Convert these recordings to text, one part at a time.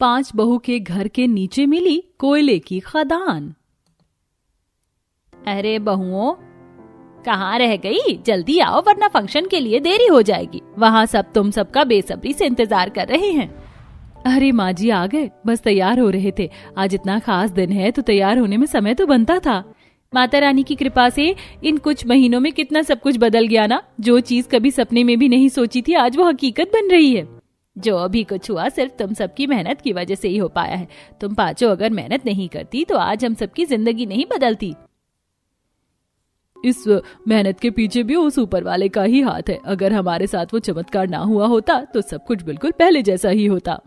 5 बहू के घर के नीचे मिली कोयले की खदान। अरे बहुओं, कहाँ रह गई? जल्दी आओ वरना फंक्शन के लिए देरी हो जाएगी। वहाँ सब तुम सबका बेसब्री से इंतजार कर रहे हैं। अरे माँ जी आ गए, बस तैयार हो रहे थे। आज इतना खास दिन है तो तैयार होने में समय तो बनता था। माता रानी की कृपा से इन कुछ महीनों में कितना सब कुछ बदल गया ना। जो चीज कभी सपने में भी नहीं सोची थी आज वो हकीकत बन रही है। जो अभी कुछ हुआ सिर्फ तुम सबकी मेहनत की वजह से ही हो पाया है। तुम पांचों अगर मेहनत नहीं करती तो आज हम सबकी जिंदगी नहीं बदलती। इस मेहनत के पीछे भी उस ऊपर वाले का ही हाथ है। अगर हमारे साथ वो चमत्कार ना हुआ होता तो सब कुछ बिल्कुल पहले जैसा ही होता।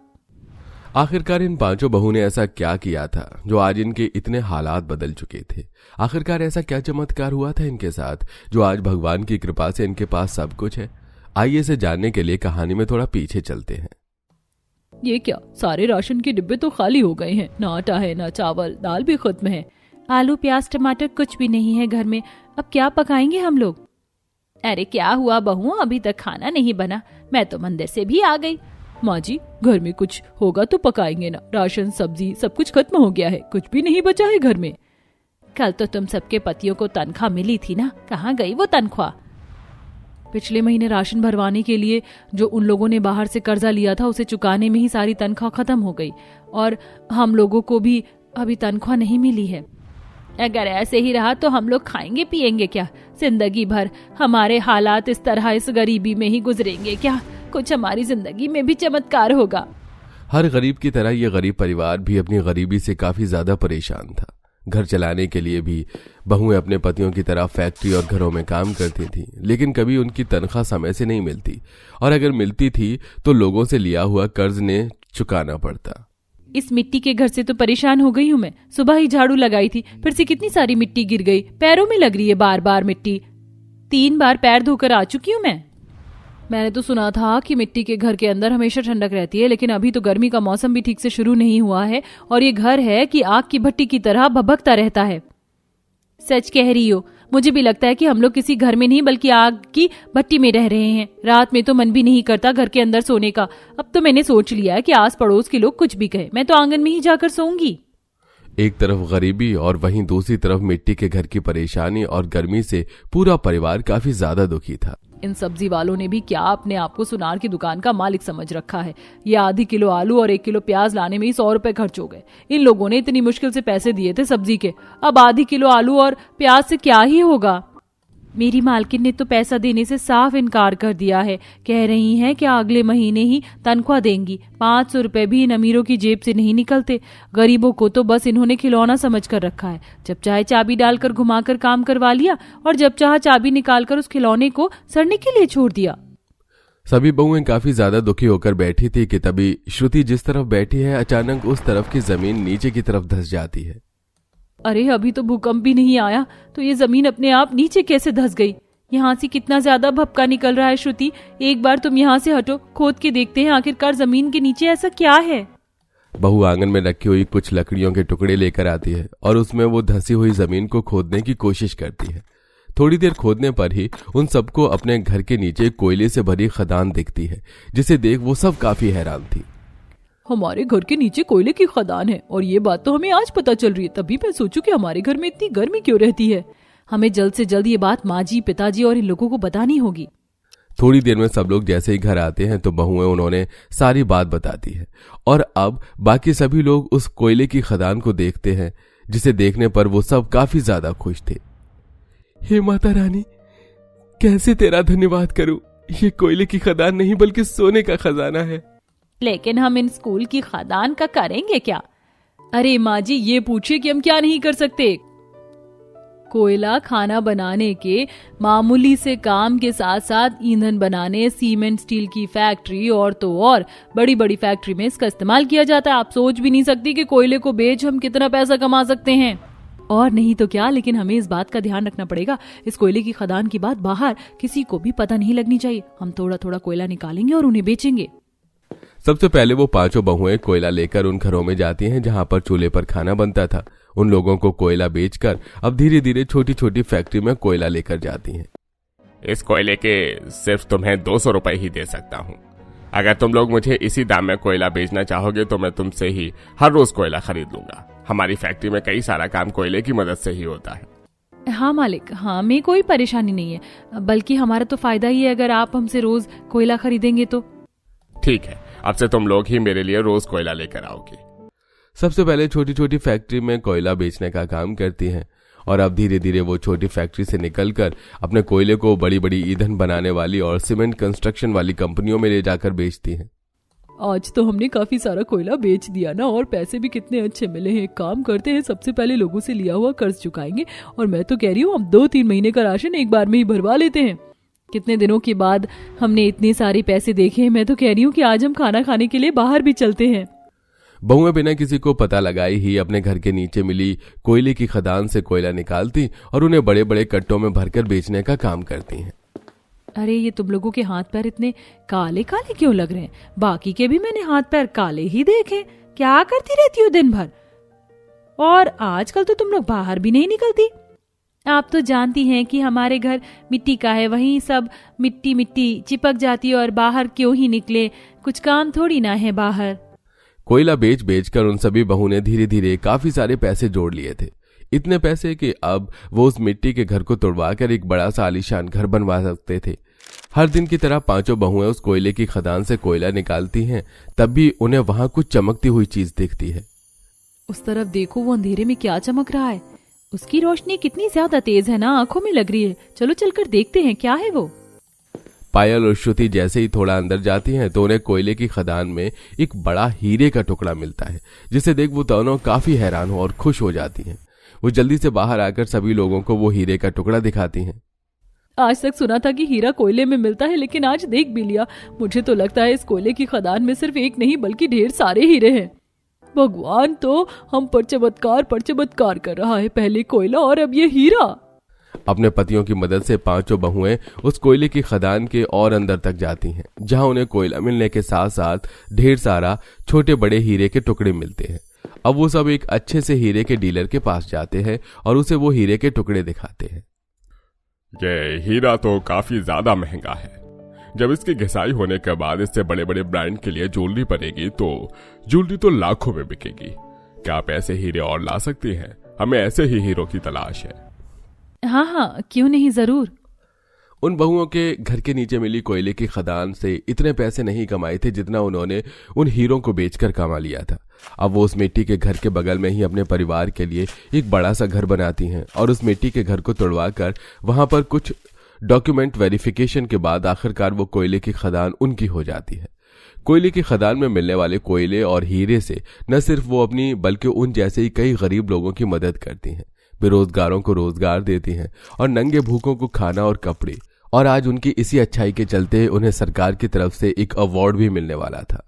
आखिरकार इन 5 बहू ने ऐसा क्या किया था जो आज इनके इतने हालात बदल चुके थे? आखिरकार ऐसा क्या चमत्कार हुआ था इनके साथ जो आज भगवान की कृपा से इनके पास सब कुछ है? आइए इसे जानने के लिए कहानी में थोड़ा पीछे चलते हैं। ये क्या, सारे राशन के डिब्बे तो खाली हो गए हैं। ना आटा है ना चावल, दाल भी खत्म है। आलू प्याज टमाटर कुछ भी नहीं है घर में। अब क्या पकाएंगे हम लोग? अरे क्या हुआ बहू, अभी तक खाना नहीं बना? मैं तो मंदिर से भी आ गई। माँ जी, घर में कुछ होगा तो पकाएंगे ना। राशन सब्जी सब कुछ खत्म हो गया है, कुछ भी नहीं बचा है घर में। कल तो तुम सबके पतियों को तनख्वाह मिली थी ना, कहाँ गई वो तनख्वाह? पिछले महीने राशन भरवाने के लिए जो उन लोगों ने बाहर से कर्जा लिया था उसे चुकाने में ही सारी तनख्वाह खत्म हो गई और हम लोगों को भी अभी तनख्वाह नहीं मिली है। अगर ऐसे ही रहा तो हम लोग खाएंगे पिएंगे क्या? जिंदगी भर हमारे हालात इस तरह इस गरीबी में ही गुजरेंगे क्या? कुछ हमारी जिंदगी में भी चमत्कार होगा। हर गरीब की तरह ये गरीब परिवार भी अपनी गरीबी से काफी ज्यादा परेशान था। घर चलाने के लिए भी बहुएं अपने पतियों की तरह फैक्ट्री और घरों में काम करती थीं, लेकिन कभी उनकी तनख्वाह समय से नहीं मिलती और अगर मिलती थी तो लोगों से लिया हुआ कर्ज ने चुकाना पड़ता। इस मिट्टी के घर से तो परेशान हो गई हूँ मैं। सुबह ही झाड़ू लगाई थी, फिर से कितनी सारी मिट्टी गिर गई। पैरों में लग रही है बार बार मिट्टी। 3 बार पैर धोकर आ चुकी हूँ मैं। मैंने तो सुना था कि मिट्टी के घर के अंदर हमेशा ठंडक रहती है, लेकिन अभी तो गर्मी का मौसम भी ठीक से शुरू नहीं हुआ है और ये घर है कि आग की भट्टी की तरह भभकता रहता है। सच कह रही हो, मुझे भी लगता है कि हम लोग किसी घर में नहीं बल्कि आग की भट्टी में रह रहे हैं। रात में तो मन भी नहीं करता घर के अंदर सोने का। अब तो मैंने सोच लिया है कि आस पड़ोस के लोग कुछ भी कहें, मैं तो आंगन में ही जाकर सोऊंगी। एक तरफ गरीबी और वहीं दूसरी तरफ मिट्टी के घर की परेशानी और गर्मी से पूरा परिवार काफी ज्यादा दुखी था। इन सब्जी वालों ने भी क्या अपने आप को सुनार की दुकान का मालिक समझ रखा है। ये आधी किलो आलू और 1 किलो प्याज लाने में ही 100 रुपए खर्च हो गए। इन लोगों ने इतनी मुश्किल से पैसे दिए थे सब्जी के, अब आधी किलो आलू और प्याज से क्या ही होगा। मेरी मालकिन ने तो पैसा देने से साफ इनकार कर दिया है। कह रही हैं कि अगले महीने ही तनख्वाह देंगी। 500 रुपए भी इन अमीरों की जेब से नहीं निकलते। गरीबों को तो बस इन्होंने खिलौना समझ कर रखा है। जब चाहे चाबी डालकर घुमाकर काम करवा लिया और जब चाहे चाबी निकालकर उस खिलौने को सड़ने के लिए छोड़ दिया। सभी बहुएं काफी ज्यादा दुखी होकर बैठी थी कि तभी श्रुति जिस तरफ बैठी है अचानक उस तरफ की जमीन नीचे की तरफ धंस जाती है। अरे अभी तो भूकंप भी नहीं आया तो ये जमीन अपने आप नीचे कैसे धंस गई? यहाँ से कितना ज्यादा भपका निकल रहा है। श्रुति, एक बार तुम यहाँ से हटो, खोद के देखते हैं आखिरकार जमीन के नीचे ऐसा क्या है। बहू आंगन में रखी हुई कुछ लकड़ियों के टुकड़े लेकर आती है और उसमें वो धंसी हुई जमीन को खोदने की कोशिश करती है। थोड़ी देर खोदने पर ही उन सबको अपने घर के नीचे कोयले से भरी खदान दिखती है, जिसे देख वो सब काफी हैरान थी। हमारे घर के नीचे कोयले की खदान है और ये बात तो हमें आज पता चल रही है। तभी मैं सोचूं कि हमारे घर में इतनी गर्मी क्यों रहती है। हमें जल्द से जल्द ये बात माँ जी, पिताजी और इन लोगों को बतानी होगी। थोड़ी देर में सब लोग जैसे ही घर आते हैं तो बहुएं उन्होंने सारी बात बताती है और अब बाकी सभी लोग उस कोयले की खदान को देखते हैं, जिसे देखने पर वो सब काफी ज्यादा खुश थे। हे माता रानी, कैसे तेरा धन्यवाद करूं। ये कोयले की खदान नहीं बल्कि सोने का खजाना है। लेकिन हम इन स्कूल की खदान का करेंगे क्या? अरे माँ जी, ये पूछे कि हम क्या नहीं कर सकते। कोयला खाना बनाने के मामूली से काम के साथ साथ ईंधन बनाने, सीमेंट स्टील की फैक्ट्री और तो और बड़ी बड़ी फैक्ट्री में इसका इस्तेमाल किया जाता है। आप सोच भी नहीं सकती कि कोयले को बेच हम कितना पैसा कमा सकते हैं। और नहीं तो क्या, लेकिन हमें इस बात का ध्यान रखना पड़ेगा, इस कोयले की खदान की बात बाहर किसी को भी पता नहीं लगनी चाहिए। हम थोड़ा थोड़ा कोयला निकालेंगे और उन्हें बेचेंगे। सबसे पहले वो 5 बहुएं कोयला लेकर उन घरों में जाती हैं जहां पर चूल्हे पर खाना बनता था। उन लोगों को कोयला बेचकर अब धीरे धीरे छोटी छोटी फैक्ट्री में कोयला लेकर जाती हैं। इस कोयले के सिर्फ तुम्हें 200 रुपए ही दे सकता हूँ। अगर तुम लोग मुझे इसी दाम में कोयला बेचना चाहोगे तो मैं तुमसे ही हर रोज कोयला खरीद लूंगा। हमारी फैक्ट्री में कई सारा काम कोयले की मदद से ही होता है। हाँ मालिक, हाँ, में कोई परेशानी नहीं है, बल्कि हमारा तो फायदा ही है अगर आप हमसे रोज कोयला खरीदेंगे तो। ठीक है, अब से तुम लोग ही मेरे लिए रोज कोयला लेकर आओगे। सबसे पहले छोटी छोटी फैक्ट्री में कोयला बेचने का काम करती हैं और अब धीरे धीरे वो छोटी फैक्ट्री से निकलकर अपने कोयले को बड़ी बड़ी ईंधन बनाने वाली और सीमेंट कंस्ट्रक्शन वाली कंपनियों में ले जाकर बेचती हैं। आज तो हमने काफी सारा कोयला बेच दिया ना, और पैसे भी कितने अच्छे मिले हैं। काम करते हैं, सबसे पहले लोगों से लिया हुआ कर्ज चुकाएंगे, और मैं तो कह रही हूँ हम 2-3 महीने का राशन एक बार में ही भरवा लेते हैं। कितने दिनों के बाद हमने इतने सारे पैसे देखे हैं। मैं तो कह रही हूँ कि आज हम खाना खाने के लिए बाहर भी चलते हैं। बहुएं बिना किसी को पता लगाए ही अपने घर के नीचे मिली कोयले की खदान से कोयला निकालती और उन्हें बड़े बड़े कट्टों में भरकर बेचने का काम करती हैं। अरे ये तुम लोगों के हाथ पैर इतने काले काले क्यों लग रहे हैं? बाकी के भी मैंने हाथ पैर काले ही देखे। क्या करती रहती हो दिन भर? और आजकल तो तुम लोग बाहर भी नहीं निकलती। आप तो जानती हैं कि हमारे घर मिट्टी का है, वहीं सब मिट्टी मिट्टी चिपक जाती है, और बाहर क्यों ही निकले, कुछ काम थोड़ी ना है बाहर। कोयला बेच बेच कर उन सभी बहू ने धीरे धीरे काफी सारे पैसे जोड़ लिए थे। इतने पैसे कि अब वो उस मिट्टी के घर को तोड़वाकर एक बड़ा सा आलीशान घर बनवा सकते थे। हर दिन की तरह पांचों बहुएं उस कोयले की खदान से कोयला निकालती हैं, तब भी उन्हें वहां कुछ चमकती हुई चीज दिखती है। उस तरफ देखो, वो अंधेरे में क्या चमक रहा है। उसकी रोशनी कितनी ज्यादा तेज है ना, आंखों में लग रही है। चलो चलकर देखते हैं क्या है वो। पायल और श्रुति जैसे ही थोड़ा अंदर जाती हैं तो उन्हें कोयले की खदान में एक बड़ा हीरे का टुकड़ा मिलता है, जिसे देख वो दोनों काफी हैरान हो और खुश हो जाती हैं। वो जल्दी से बाहर आकर सभी लोगों को वो हीरे का टुकड़ा दिखाती हैं। आज तक सुना था कि हीरा कोयले में मिलता है, लेकिन आज देख भी लिया। मुझे तो लगता है इस कोयले की खदान में सिर्फ एक नहीं बल्कि ढेर सारे हीरे हैं। भगवान तो हम पर चमत्कार कर रहा है। पहले कोयला और अब ये हीरा। अपने पतियों की मदद से पांचों बहुएं उस कोयले की खदान के और अंदर तक जाती हैं, जहां उन्हें कोयला मिलने के साथ साथ ढेर सारा छोटे बड़े हीरे के टुकड़े मिलते हैं। अब वो सब एक अच्छे से हीरे के डीलर के पास जाते हैं और उसे वो हीरे के टुकड़े दिखाते हैं। ये हीरा तो काफी ज्यादा महंगा है। जब इसकी घिसाई होने के बाद इससे बड़े बड़े ब्रांड के लिए ज्वेलरी बनेगी तो ज्वेलरी तो लाखों में बिकेगी। क्या आप ऐसे हीरे और ला सकती हैं? हमें ऐसे ही हीरो की तलाश है। हाँ हाँ, क्यों नहीं, जरूर। उन बहुओं के घर के नीचे मिली कोयले की खदान से इतने पैसे नहीं कमाए थे जितना उन्होंने उन हीरों को बेचकर कमा लिया था। अब वो उस मिट्टी के घर के बगल में ही अपने परिवार के लिए एक बड़ा सा घर बनाती हैं और उस मिट्टी के घर को तोड़वाकर वहां पर कुछ डॉक्यूमेंट वेरिफिकेशन के बाद आखिरकार वो कोयले की खदान उनकी हो जाती है। कोयले की खदान में मिलने वाले कोयले और हीरे से न सिर्फ वो अपनी बल्कि उन जैसे ही कई गरीब लोगों की मदद करती हैं, बेरोजगारों को रोजगार देती हैं और नंगे भूखों को खाना और कपड़े। और आज उनकी इसी अच्छाई के चलते उन्हें सरकार की तरफ से एक अवार्ड भी मिलने वाला था।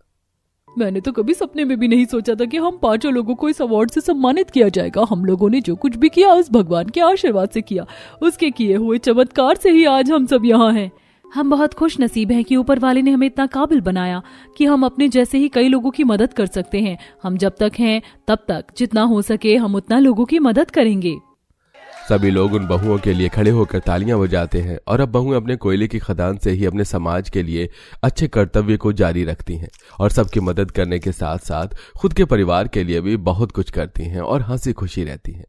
मैंने तो कभी सपने में भी नहीं सोचा था कि हम पांचों लोगों को इस अवार्ड से सम्मानित किया जाएगा। हम लोगों ने जो कुछ भी किया उस भगवान के आशीर्वाद से किया, उसके किए हुए चमत्कार से ही आज हम सब यहाँ हैं। हम बहुत खुश नसीब हैं कि ऊपर वाले ने हमें इतना काबिल बनाया कि हम अपने जैसे ही कई लोगों की मदद कर सकते हैं। हम जब तक हैं तब तक जितना हो सके हम उतना लोगों की मदद करेंगे। सभी लोग उन बहुओं के लिए खड़े होकर तालियां बजाते हैं और अब बहुएं अपने कोयले की खदान से ही अपने समाज के लिए अच्छे कर्तव्य को जारी रखती हैं और सबकी मदद करने के साथ साथ खुद के परिवार के लिए भी बहुत कुछ करती हैं और हंसी खुशी रहती हैं।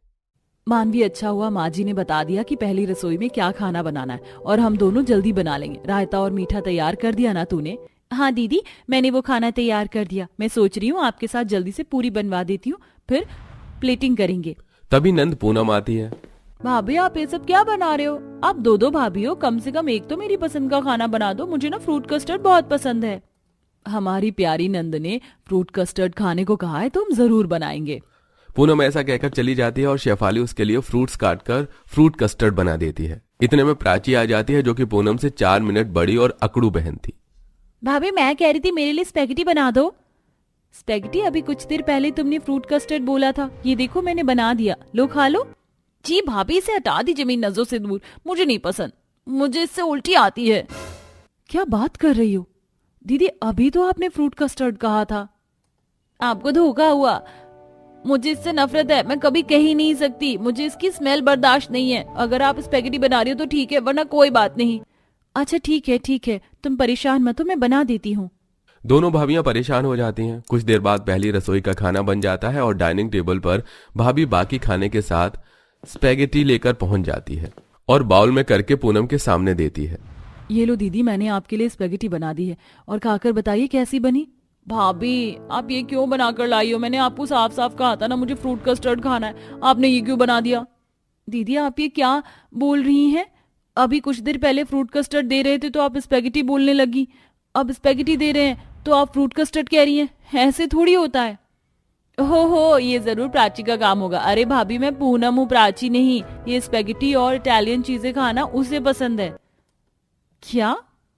मान भी अच्छा हुआ माँ जी ने बता दिया कि पहली रसोई में क्या खाना बनाना है और हम दोनों जल्दी बना लेंगे। रायता और मीठा तैयार कर दिया ना तूने? हाँ दीदी, मैंने वो खाना तैयार कर दिया। मैं सोच रही हूँ आपके साथ जल्दी से पूरी बनवा देती हूँ, फिर प्लेटिंग करेंगे। तभी नंद पूनम आती है। भाभी आप ये सब क्या बना रहे हो? आप दो भाभी हो, कम से कम एक तो मेरी पसंद का खाना बना दो। मुझे ना फ्रूट कस्टर्ड बहुत पसंद है। हमारी प्यारी नंद ने फ्रूट कस्टर्ड खाने को कहा है तो हम जरूर बनाएंगे। पूनम ऐसा कहकर चली जाती है और शेफाली उसके लिए फ्रूट्स काटकर फ्रूट कस्टर्ड बना देती है। इतने में प्राची आ जाती है जो कि पूनम से 4 मिनट बड़ी और अकड़ू बहन थी। भाभी मैं कह रही थी मेरे लिए स्पेगेटी बना दो। स्पेगेटी? अभी कुछ देर पहले तुमने फ्रूट कस्टर्ड बोला था। ये देखो मैंने बना दिया, लो खा लो। जी भाभी इसे हटा दीजिए मेरी नजरों से दूर, मुझे नहीं पसंद, मुझे इससे उल्टी आती है। क्या बात कर रही हो दीदी, अभी तो आपने फ्रूट कस्टर्ड कहा था। आपको धोखा हुआ, मुझे इससे नफरत है, मैं कभी कह ही नहीं सकती। मुझे इसकी स्मेल बर्दाश्त नहीं है। अगर आप स्पेगेटी बना रही हो तो ठीक है, वरना कोई बात नहीं। अच्छा ठीक है, तुम परेशान मत हो, मैं बना देती हूँ। दोनों भाभियां परेशान हो जाती हैं। कुछ देर बाद पहली रसोई का खाना बन जाता है और डाइनिंग टेबल पर भाभी बाकी खाने के साथ स्पैगेटी लेकर पहुंच जाती है और बाउल में करके पूनम के सामने देती है। ये लो दीदी, मैंने आपके लिए स्पैगेटी बना दी है और खाकर बताइए कैसी बनी। भाभी आप ये क्यों बनाकर लाई हो? मैंने आपको साफ साफ कहा था ना मुझे फ्रूट कस्टर्ड खाना है, आपने ये क्यों बना दिया? दीदी आप ये क्या बोल रही हैं? अभी कुछ देर पहले फ्रूट कस्टर्ड दे रहे थे तो आप स्पैगेटी बोलने लगी, अब स्पैगेटी दे रहे हैं तो आप फ्रूट कस्टर्ड कह रही हैं। ऐसे थोड़ी होता है। हो ये जरूर प्राची का काम होगा। अरे भाभी मैं पूनम हूँ, प्राची नहीं। ये स्पैगेटी और इटालियन चीजें खाना उसे पसंद है। क्या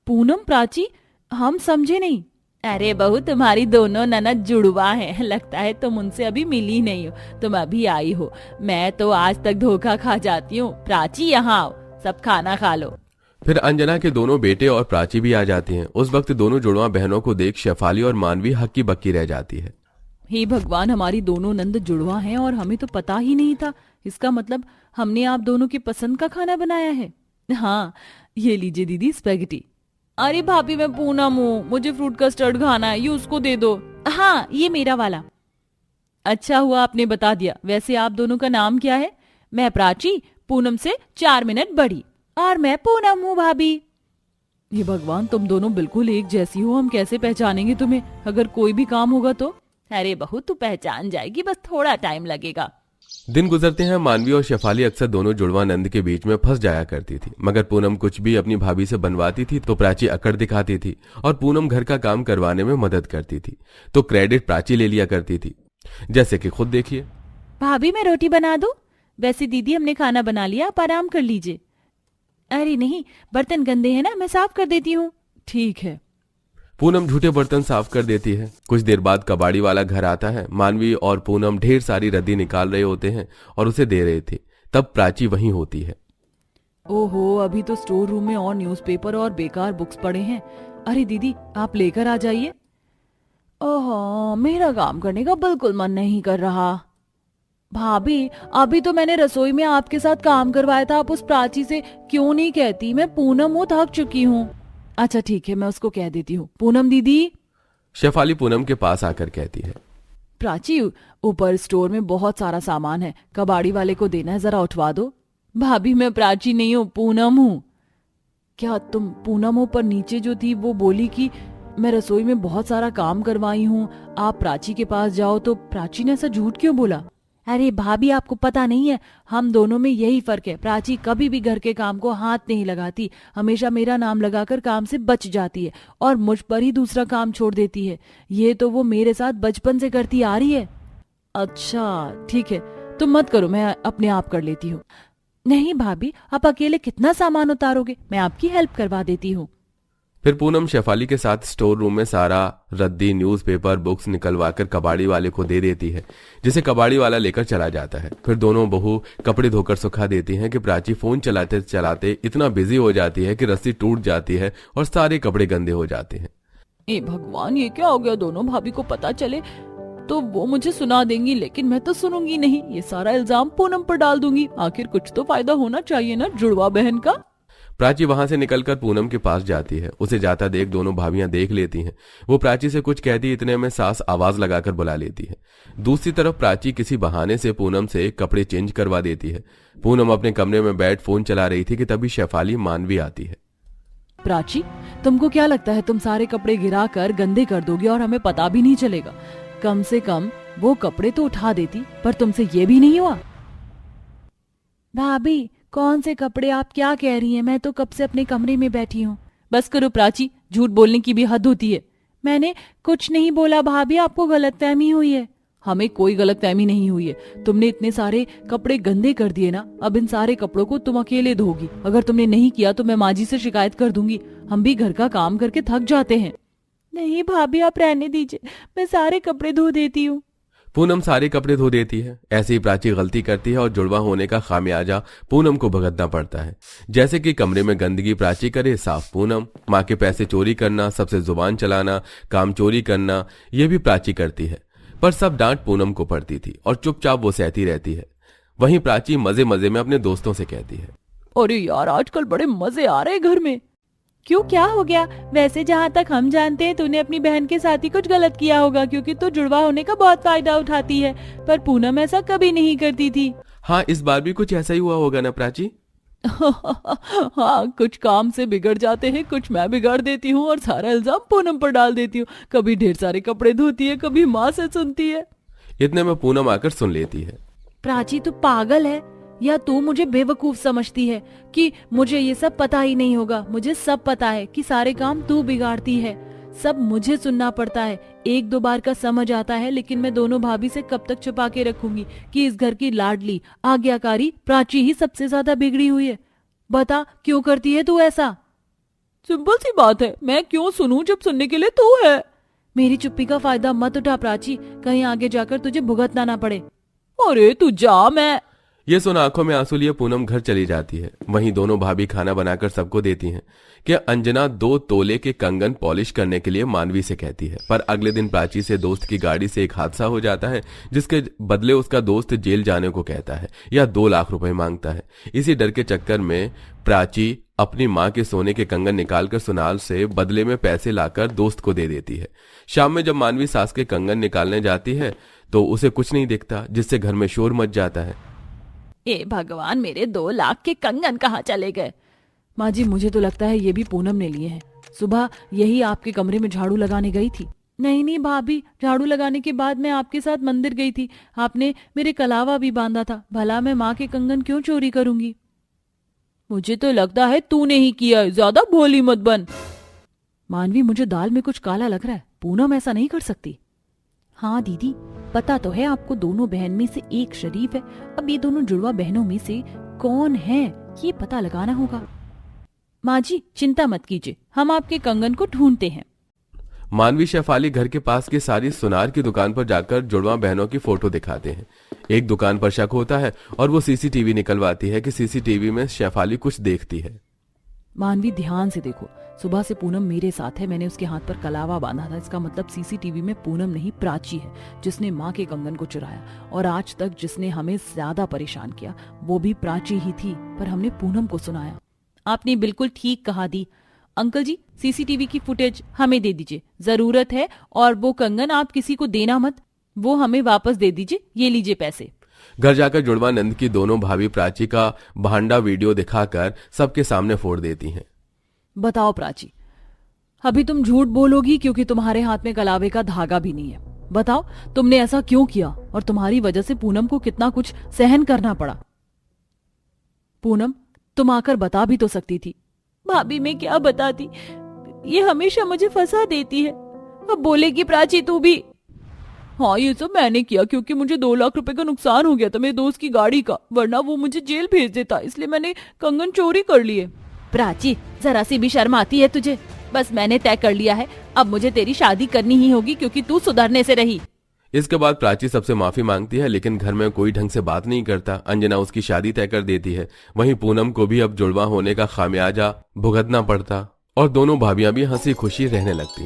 पूनम प्राची? हम समझे नहीं। अरे बहू तुम्हारी दोनों ननद जुड़वा हैं, लगता है तुम उनसे अभी मिली नहीं हो, तुम अभी आई हो। मैं तो आज तक धोखा खा जाती हूँ। प्राची यहाँ आओ, सब खाना खा लो। फिर अंजना के दोनों बेटे और प्राची भी आ जाती हैं। उस वक्त दोनों जुड़वा बहनों को देख शेफाली और मानवी हक्की बक्की रह जाती है। हे भगवान, हमारी दोनों नंद जुड़वा हैं और हमें तो पता ही नहीं था। इसका मतलब हमने आप दोनों की पसंद का खाना बनाया है। हाँ ये लीजिए दीदी स्पैगेटी। अरे भाभी मैं पूनम हूँ, मुझे फ्रूट कस्टर्ड खाना है, ये उसको दे दो। हाँ ये मेरा वाला। अच्छा हुआ आपने बता दिया। वैसे आप दोनों का नाम क्या है? मैं प्राची, पूनम से 4 मिनट बड़ी, और मैं पूनम हूँ भाभी। ये भगवान, तुम दोनों बिल्कुल एक जैसी हो, हम कैसे पहचानेंगे तुम्हें अगर कोई भी काम होगा तो? अरे बहू तू पहचान जाएगी, बस थोड़ा टाइम लगेगा। दिन गुजरते हैं। मानवी और शेफाली अक्सर दोनों जुड़वा नंद के बीच में फंस जाया करती थी, मगर पूनम कुछ भी अपनी भाभी से बनवाती थी तो प्राची अकड़ दिखाती थी और पूनम घर का काम करवाने में मदद करती थी तो क्रेडिट प्राची ले लिया करती थी। जैसे कि खुद देखिए। भाभी मैं रोटी बना दूं? वैसे दीदी हमने खाना बना लिया, आप आराम कर लीजिए। अरे नहीं, बर्तन गंदे हैं ना, मैं साफ कर देती हूँ। ठीक है। पूनम झूठे बर्तन साफ कर देती है। कुछ देर बाद कबाड़ी वाला घर आता है। मानवी और पूनम ढेर सारी रद्दी निकाल रहे होते हैं और उसे दे रहे थे, तब प्राची वहीं होती है। ओहो, अभी तो स्टोर रूम में और न्यूज़पेपर और बेकार बुक्स पड़े हैं। अरे दीदी आप लेकर आ जाइए। ओहो, मेरा काम करने का बिल्कुल मन नहीं कर रहा। भाभी अभी तो मैंने रसोई में आपके साथ काम करवाया था, आप उस प्राची से क्यों नहीं कहती? मैं पूनम हूँ, थक चुकी हूँ। अच्छा ठीक है, मैं उसको कह देती हूँ। पूनम दीदी। शेफाली पूनम के पास आकर कहती है, प्राची ऊपर स्टोर में बहुत सारा सामान है, कबाड़ी वाले को देना है, जरा उठवा दो। भाभी मैं प्राची नहीं हूँ, पूनम हूँ। क्या तुम पूनम हो? पर नीचे जो थी वो बोली कि मैं रसोई में बहुत सारा काम करवाई हूँ, आप प्राची के पास जाओ। तो प्राची ने ऐसा झूठ क्यों बोला? अरे भाभी आपको पता नहीं है, हम दोनों में यही फर्क है। प्राची कभी भी घर के काम को हाथ नहीं लगाती, हमेशा मेरा नाम लगाकर काम से बच जाती है और मुझ पर ही दूसरा काम छोड़ देती है। ये तो वो मेरे साथ बचपन से करती आ रही है। अच्छा ठीक है, तुम मत करो, मैं अपने आप कर लेती हूँ। नहीं भाभी, आप अकेले कितना सामान उतारोगे, मैं आपकी हेल्प करवा देती हूँ। फिर पूनम शेफाली के साथ स्टोर रूम में सारा रद्दी, न्यूज़पेपर, बुक्स निकलवाकर कबाड़ी वाले को दे देती है, जिसे कबाड़ी वाला लेकर चला जाता है। फिर दोनों बहू कपड़े धोकर सुखा देती हैं कि प्राची फोन चलाते चलाते इतना बिजी हो जाती है कि रस्सी टूट जाती है और सारे कपड़े गंदे हो जाते हैं। ए भगवान, ये क्या हो गया? दोनों भाभी को पता चले तो वो मुझे सुना देंगी, लेकिन मैं तो सुनूंगी नहीं। ये सारा इल्जाम पूनम पर डाल दूंगी। आखिर कुछ तो फायदा होना चाहिए ना जुड़वा बहन का। प्राची वहां से निकलकर पूनम के पास जाती है। उसे जाता देख दोनों भाभियां देख लेती हैं। वो प्राची से कुछ कहती, इतने में सास आवाज लगाकर बुला लेती है। दूसरी तरफ प्राची किसी बहाने से पूनम से कपड़े चेंज करवा देती है। पूनम अपने कमरे में बैठ फोन चला रही थी कि तभी शेफाली मानवी आती है। प्राची तुमको क्या लगता है तुम सारे कपड़े गिरा कर गंदे कर दोगी और हमें पता भी नहीं चलेगा? कम से कम वो कपड़े तो उठा देती, पर तुमसे ये भी नहीं हुआ। भाभी कौन से कपड़े? आप क्या कह रही हैं? मैं तो कब से अपने कमरे में बैठी हूँ। बस करो प्राची, झूठ बोलने की भी हद होती है। मैंने कुछ नहीं बोला भाभी, आपको गलतफहमी हुई है। हमें कोई गलतफहमी नहीं हुई है। तुमने इतने सारे कपड़े गंदे कर दिए ना, अब इन सारे कपड़ों को तुम अकेले धोगी। अगर तुमने नहीं किया तो मैं माँ जी से शिकायत कर दूंगी। हम भी घर का काम करके थक जाते हैं। नहीं भाभी आप रहने दीजिए, मैं सारे कपड़े धो देती हूँ। पूनम सारे कपड़े धो देती है। ऐसे ही प्राची गलती करती है और जुड़वा होने का खामियाजा पूनम को भुगतना पड़ता है। जैसे कि कमरे में गंदगी प्राची करे, साफ पूनम। माँ के पैसे चोरी करना, सबसे जुबान चलाना, काम चोरी करना, ये भी प्राची करती है। पर सब डांट पूनम को पड़ती थी और चुपचाप वो सहती रहती है। वहीं प्राची मजे मजे में अपने दोस्तों से कहती है, अरे यार आजकल बड़े मजे आ रहे घर में। क्यों, क्या हो गया? वैसे जहाँ तक हम जानते हैं तूने अपनी बहन के साथ ही कुछ गलत किया होगा, क्योंकि तू जुड़वा होने का बहुत फायदा उठाती है। पर पूनम ऐसा कभी नहीं करती थी। हाँ, इस बार भी कुछ ऐसा ही हुआ होगा ना प्राची? हाँ, कुछ काम से बिगड़ जाते हैं, कुछ मैं बिगाड़ देती हूँ और सारा इल्जाम पूनम पर डाल देती हूँ। कभी ढेर सारे कपड़े धोती है, कभी माँ से सुनती है। इतने में पूनम आकर सुन लेती है। प्राची, तू पागल है या तू मुझे बेवकूफ समझती है कि मुझे ये सब पता ही नहीं होगा? मुझे सब पता है कि सारे काम तू बिगाड़ती है, सब मुझे सुनना पड़ता है। एक दो बार का समझ आता है, लेकिन मैं दोनों भाभी से कब तक छुपा के रखूंगी कि इस घर की लाडली आज्ञाकारी प्राची ही सबसे ज्यादा बिगड़ी हुई है। बता, क्यों करती है तू ऐसा? सिंपल सी बात है, मैं क्यों सुनूं जब सुनने के लिए तू है। मेरी चुप्पी का फायदा मत उठा प्राची, कहीं आगे जाकर तुझे भुगतना ना पड़े। अरे तू जा। मैं ये सुन आंखों में आंसू लिए पूनम घर चली जाती है। वहीं दोनों भाभी खाना बनाकर सबको देती हैं कि अंजना 2 तोले के कंगन पॉलिश करने के लिए मानवी से कहती है। पर अगले दिन प्राची से दोस्त की गाड़ी से एक हादसा हो जाता है, जिसके बदले उसका दोस्त जेल जाने को कहता है या 2 लाख रुपए मांगता है। इसी डर के चक्कर में प्राची अपनी माँ के सोने के कंगन निकालकर सुनाल से बदले में पैसे लाकर दोस्त को दे देती है। शाम में जब मानवी सास के कंगन निकालने जाती है तो उसे कुछ नहीं दिखता, जिससे घर में शोर मच जाता है। ए भगवान, मेरे 2 लाख के कंगन कहाँ चले गए? माँ जी, मुझे तो लगता है ये भी पूनम ने लिए हैं। सुबह यही आपके कमरे में झाड़ू लगाने गई थी। नहीं भाभी, झाड़ू लगाने के बाद मैं आपके साथ मंदिर गई थी। आपने मेरे कलावा भी बांधा था। भला मैं माँ के कंगन क्यों चोरी करूंगी? मुझे तो लगता है तूने ही किया है, ज्यादा भोली मत बन। मानवी, मुझे दाल में कुछ काला लग रहा है। पूनम ऐसा नहीं कर सकती। हाँ दीदी, पता तो है आपको दोनों बहन में से एक शरीफ है। अब ये दोनों जुड़वा बहनों में से कौन है ये पता लगाना होगा। माँ जी, चिंता मत कीजिए, हम आपके कंगन को ढूंढते हैं। मानवी शेफाली घर के पास की सारी सुनार की दुकान पर जाकर जुड़वा बहनों की फोटो दिखाते हैं। एक दुकान पर शक होता है और वो सीसीटीवी निकलवाती है कि सीसीटीवी में शेफाली कुछ देखती है। मानवी, ध्यान से देखो, सुबह से पूनम मेरे साथ है। मैंने उसके हाथ पर कलावा बांधा था। इसका मतलब सीसीटीवी में पूनम नहीं, प्राची है जिसने माँ के कंगन को चुराया। और आज तक जिसने हमें ज्यादा परेशान किया वो भी प्राची ही थी, पर हमने पूनम को सुनाया। आपने बिल्कुल ठीक कहा दी। अंकल जी, सीसीटीवी की फुटेज हमें दे दीजिए, जरूरत है। और वो कंगन आप किसी को देना मत, वो हमें वापस दे दीजिए। ये लीजिए पैसे। घर जाकर जुड़वानंद की दोनों भाभी प्राची का भांडा वीडियो दिखाकर सबके सामने फोड़ देती हैं। बताओ प्राची, अभी तुम झूठ बोलोगी क्योंकि तुम्हारे हाथ में कलावे का धागा भी नहीं है। बताओ, तुमने ऐसा क्यों किया और तुम्हारी वजह से पूनम को कितना कुछ सहन करना पड़ा। पूनम, तुम आकर बता भी तो सकती थी। भाभी, मैं क्या बताती, ये हमेशा मुझे फंसा देती है। अब बोलेगी प्राची तू भी। हाँ, ये सब मैंने किया क्योंकि मुझे 2 लाख रुपए का नुकसान हो गया था मेरे दोस्त की गाड़ी का, वरना वो मुझे जेल भेज देता, इसलिए मैंने कंगन चोरी कर लिए। प्राची, जरा सी भी शर्म आती है तुझे? बस मैंने तय कर लिया है, अब मुझे तेरी शादी करनी ही होगी क्योंकि तू सुधरने से रही। इसके बाद प्राची सबसे माफी मांगती है, लेकिन घर में कोई ढंग से बात नहीं करता। अंजना उसकी शादी तय कर देती है। वहीं पूनम को भी अब जुड़वा होने का खामियाजा भुगतना पड़ता और दोनों भाभियां भी हंसी खुशी रहने लगती हैं।